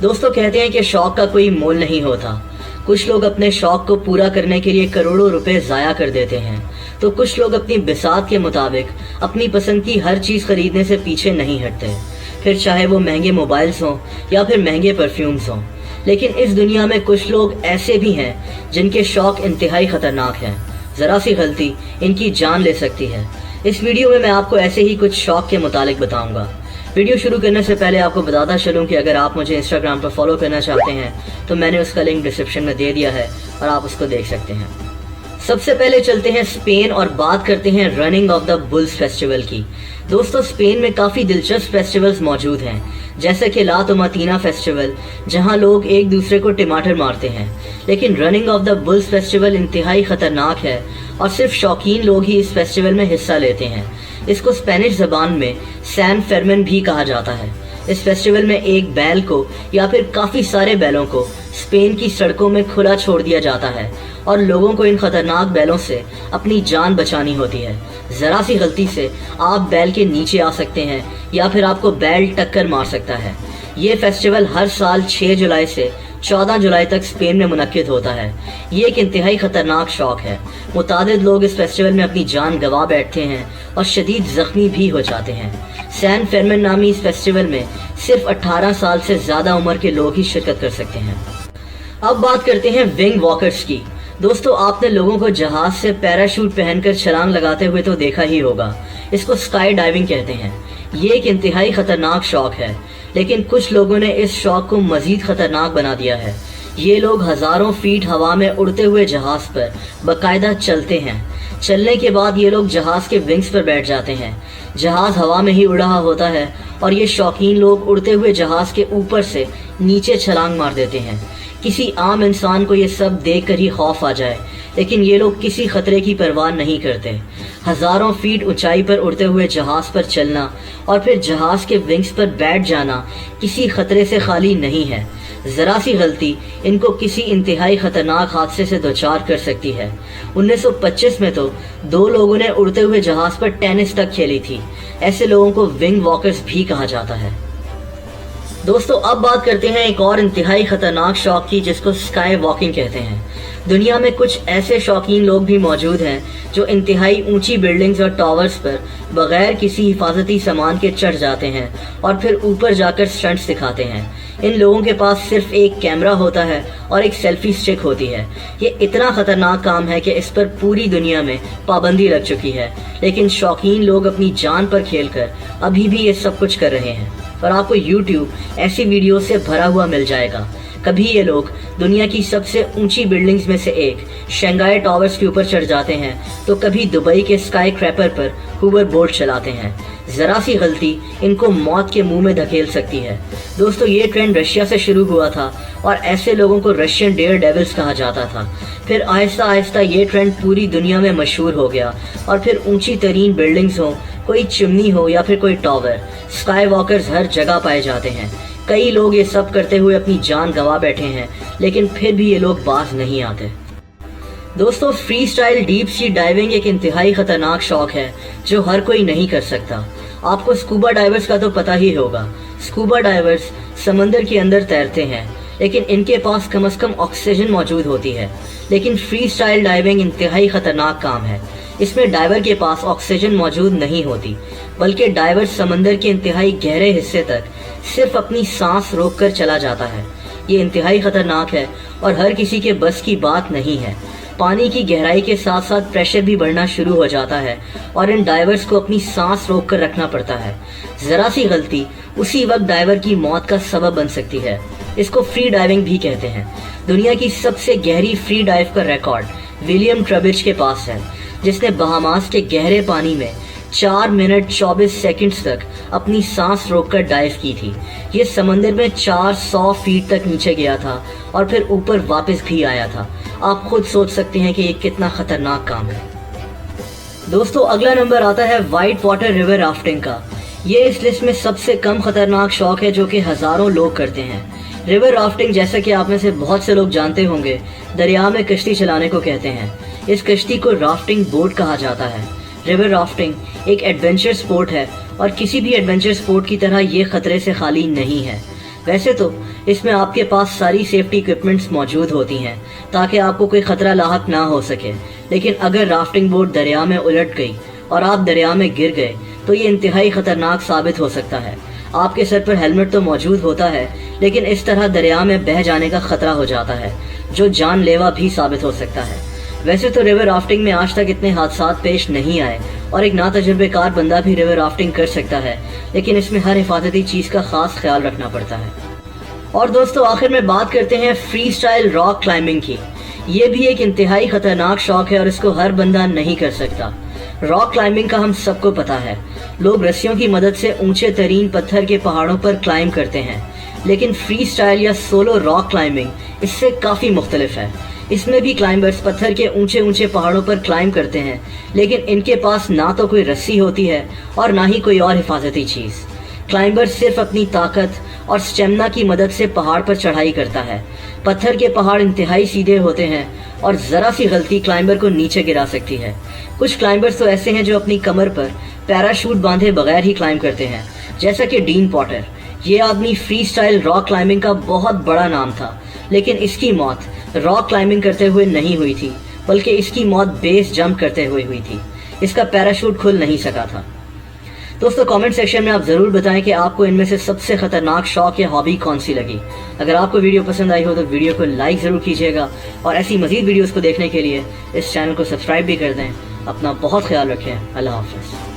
दोस्तों कहते हैं कि शौक का कोई मोल नहीं होता। कुछ लोग अपने शौक को पूरा करने के लिए करोड़ों रुपए ज़ाया कर देते हैं, तो कुछ लोग अपनी बिसात के मुताबिक अपनी पसंद की हर चीज़ खरीदने से पीछे नहीं हटते, फिर चाहे वो महंगे मोबाइल्स हों या फिर महंगे परफ्यूम्स हों। लेकिन इस दुनिया में कुछ लोग ऐसे भी हैं जिनके शौक इंतहाई ख़तरनाक हैं। ज़रा सी गलती इनकी जान ले सकती है। इस वीडियो में मैं आपको ऐसे ही कुछ शौक के मुतालिक बताऊंगा। वीडियो शुरू करने से पहले आपको बताता चलूं कि अगर आप मुझे इंस्टाग्राम पर फॉलो करना चाहते हैं तो मैंने उसका लिंक डिस्क्रिप्शन में दे दिया है और आप उसको देख सकते हैं। सबसे पहले चलते हैं स्पेन और बात करते हैं running of the bulls festival की। दोस्तों स्पेन में काफ़ी दिलचस्प फेस्टिवल्स मौजूद हैं, जैसे कि ला टोमाटीना फेस्टिवल, जहां लोग एक दूसरे को टमाटर मारते हैं। लेकिन running of the bulls festival इंतहाई ख़तरनाक है और सिर्फ शौकीन लोग ही इस फेस्टिवल में हिस्सा लेते हैं। इसको स्पेनिश ज़बान में सैन फेरमिन भी कहा जाता है। इस फेस्टिवल में एक बैल को या फिर काफ़ी सारे बैलों को स्पेन की सड़कों में खुला छोड़ दिया जाता है और लोगों को इन खतरनाक बैलों से अपनी जान बचानी होती है। ज़रा सी गलती से आप बैल के नीचे आ सकते हैं या फिर आपको बैल टक्कर मार सकता है। ये फेस्टिवल हर साल 6 जुलाई से 14 जुलाई तक स्पेन में मुनक्किद होता है। ये एक इंतहाई ख़तरनाक शौक है। मुतादिद लोग इस फेस्टिवल में अपनी जान गंवा बैठते हैं और शदीद ज़ख्मी भी हो जाते हैं। सैन फेरमिन नामी इस फेस्टिवल में सिर्फ 18 साल से ज़्यादा उम्र के लोग ही शिरकत कर सकते हैं। अब बात करते हैं विंग वॉकर्स की। दोस्तों आपने लोगों को जहाज से पैराशूट पहनकर छलांग लगाते हुए तो देखा ही होगा। इसको स्काई डाइविंग कहते हैं। ये एक इंतहाई ख़तरनाक शौक है, लेकिन कुछ लोगों ने इस शौक को मज़ीद ख़तरनाक बना दिया है। ये लोग हज़ारों फीट हवा में उड़ते हुए जहाज़ पर बाकायदा चलते हैं। चलने के बाद ये लोग जहाज़ के विंग्स पर बैठ जाते हैं। जहाज़ हवा में ही उड़ रहा होता है और ये शौकीन लोग उड़ते हुए जहाज़ के ऊपर से नीचे छलांग मार देते हैं। किसी आम इंसान को ये सब देखकर ही खौफ आ जाए, लेकिन ये लोग किसी खतरे की परवाह नहीं करते। हज़ारों फीट ऊंचाई पर उड़ते हुए जहाज़ पर चलना और फिर जहाज़ के विंग्स पर बैठ जाना किसी खतरे से खाली नहीं है। ज़रा सी गलती इनको किसी इंतहाई ख़तरनाक हादसे से दोचार कर सकती है। 1925 में तो 2 लोगों ने उड़ते हुए जहाज़ पर टेनिस तक खेली थी। ऐसे लोगों को विंग वॉकर्स भी कहा जाता है। दोस्तों अब बात करते हैं एक और इंतहाई ख़तरनाक शौक की, जिसको स्काई वॉकिंग कहते हैं। दुनिया में कुछ ऐसे शौकीन लोग भी मौजूद हैं जो इंतहाई ऊंची बिल्डिंग्स और टावर्स पर बगैर किसी हिफाजती सामान के चढ़ जाते हैं और फिर ऊपर जाकर स्टंट्स दिखाते हैं। इन लोगों के पास सिर्फ एक कैमरा होता है और एक सेल्फी स्टिक होती है। ये इतना ख़तरनाक काम है कि इस पर पूरी दुनिया में पाबंदी लग चुकी है, लेकिन शौकीन लोग अपनी जान पर खेलकर अभी भी ये सब कुछ कर रहे हैं और आपको YouTube ऐसी वीडियो से भरा हुआ मिल जाएगा। कभी ये लोग दुनिया की सबसे ऊंची बिल्डिंग्स में से एक शंघाई टावर्स के ऊपर चढ़ जाते हैं, तो कभी दुबई के स्काई क्रैपर पर हूवर बोट चलाते हैं। ज़रा सी गलती इनको मौत के मुंह में धकेल सकती है। दोस्तों ये ट्रेंड रशिया से शुरू हुआ था और ऐसे लोगों को रशियन डेयर डेविल्स कहा जाता था। फिर आहिस्ता आहिस्ता ये ट्रेंड पूरी दुनिया में मशहूर हो गया और फिर ऊंची तरीन बिल्डिंग्स हो, कोई चिमनी हो या फिर कोई टावर, स्काई वॉकर्स हर जगह पाए जाते हैं। कई लोग ये सब करते हुए अपनी जान गंवा बैठे हैं, लेकिन फिर भी ये लोग बाज नहीं आते। दोस्तों free style deep sea diving एक इंतहाई ख़तरनाक शौक है जो हर कोई नहीं कर सकता। आपको स्कूबा डाइवर्स का तो पता ही होगा। स्कूबा डाइवर्स समंदर के अंदर तैरते हैं, लेकिन इनके पास कम से कम ऑक्सीजन मौजूद होती है। लेकिन फ्री स्टाइल डाइविंग इंतहाई ख़तरनाक काम है। इसमें डाइवर के पास ऑक्सीजन मौजूद नहीं होती, बल्कि डाइवर समंदर के इंतहाई गहरे हिस्से तक सिर्फ अपनी सांस रोककर चला जाता है। ये इंतहाई ख़तरनाक है और हर किसी के बस की बात नहीं है। पानी की गहराई के साथ साथ प्रेशर भी बढ़ना शुरू हो जाता है और इन डाइवर्स को अपनी सांस रोककर रखना पड़ता है। ज़रा सी गलती उसी वक्त डाइवर की मौत का सबब बन सकती है। इसको फ्री डाइविंग भी कहते हैं। दुनिया की सबसे गहरी फ्री डाइव का रिकॉर्ड विलियम ट्रबिच के पास है, जिसने बहामास के गहरे पानी में 4 मिनट 24 सेकंड्स तक अपनी सांस रोककर डाइव की थी। ये समंदर में 400 फीट तक नीचे गया था और फिर ऊपर वापस भी आया था। आप खुद सोच सकते हैं कि ये कितना खतरनाक काम है। दोस्तों अगला नंबर आता है वाइट वाटर रिवर राफ्टिंग का। ये इस लिस्ट में सबसे कम खतरनाक शौक है जो कि हज़ारों लोग करते हैं। रिवर राफ्टिंग, जैसा कि आप में से बहुत से लोग जानते होंगे, दरिया में कश्ती चलाने को कहते हैं। इस कश्ती को राफ्टिंग बोट कहा जाता है। रिवर राफ्टिंग एक एडवेंचर स्पोर्ट है और किसी भी एडवेंचर स्पोर्ट की तरह ये खतरे से खाली नहीं है। वैसे तो इसमें आपके पास सारी सेफ्टी इक्विपमेंट्स मौजूद होती हैं ताकि आपको कोई खतरा लाहक ना हो सके, लेकिन अगर राफ्टिंग बोट दरिया में उलट गई और आप दरिया में गिर गए तो ये इंतहाई खतरनाक साबित हो सकता है। आपके सर पर हेलमेट तो मौजूद होता है, लेकिन इस तरह दरिया में बह जाने का खतरा हो जाता है जो जानलेवा भी साबित हो सकता है। वैसे तो रिवर राफ्टिंग में आज तक इतने हादसा पेश नहीं आए और एक नातजुर्बेकार बंदा भी रिवर राफ्टिंग कर सकता है, लेकिन इसमें हर हिफाजती चीज़ का खास ख्याल रखना पड़ता है। और दोस्तों आखिर में बात करते हैं फ्री स्टाइल रॉक क्लाइंबिंग की। ये भी एक इंतहाई खतरनाक शौक है और इसको हर बंदा नहीं कर सकता। रॉक क्लाइंबिंग का हम सबको पता है, लोग रस्सियों की मदद से ऊंचे तरीन पत्थर के पहाड़ों पर क्लाइंब करते हैं, लेकिन फ्री स्टाइल या सोलो रॉक क्लाइंबिंग इससे काफ़ी मुख्तलिफ है। इसमें भी क्लाइंबर्स पत्थर के ऊंचे ऊंचे पहाड़ों पर क्लाइंब करते हैं, लेकिन इनके पास ना तो कोई रस्सी होती है और ना ही कोई और हिफाजती चीज़। क्लाइंबर सिर्फ अपनी ताकत और स्टेमिना की मदद से पहाड़ पर चढ़ाई करता है। पत्थर के पहाड़ इंतहाई सीधे होते हैं और ज़रा सी गलती क्लाइंबर को नीचे गिरा सकती है। कुछ क्लाइंबर्स तो ऐसे हैं जो अपनी कमर पर पैराशूट बांधे बगैर ही क्लाइंब करते हैं, जैसा कि डीन पॉटर। ये आदमी फ्री स्टाइल रॉक क्लाइंबिंग का बहुत बड़ा नाम था, लेकिन इसकी मौत रॉक क्लाइंबिंग करते हुए नहीं हुई थी, बल्कि इसकी मौत बेस जंप करते हुए हुई थी। इसका पैराशूट खुल नहीं सका था। दोस्तों कमेंट सेक्शन में आप ज़रूर बताएं कि आपको इनमें से सबसे खतरनाक शौक या हॉबी कौन सी लगी। अगर आपको वीडियो पसंद आई हो तो वीडियो को लाइक ज़रूर कीजिएगा और ऐसी मज़ीद वीडियोज़ को देखने के लिए इस चैनल को सब्सक्राइब भी कर दें। अपना बहुत ख्याल रखें। अल्लाह हाफ़िज़।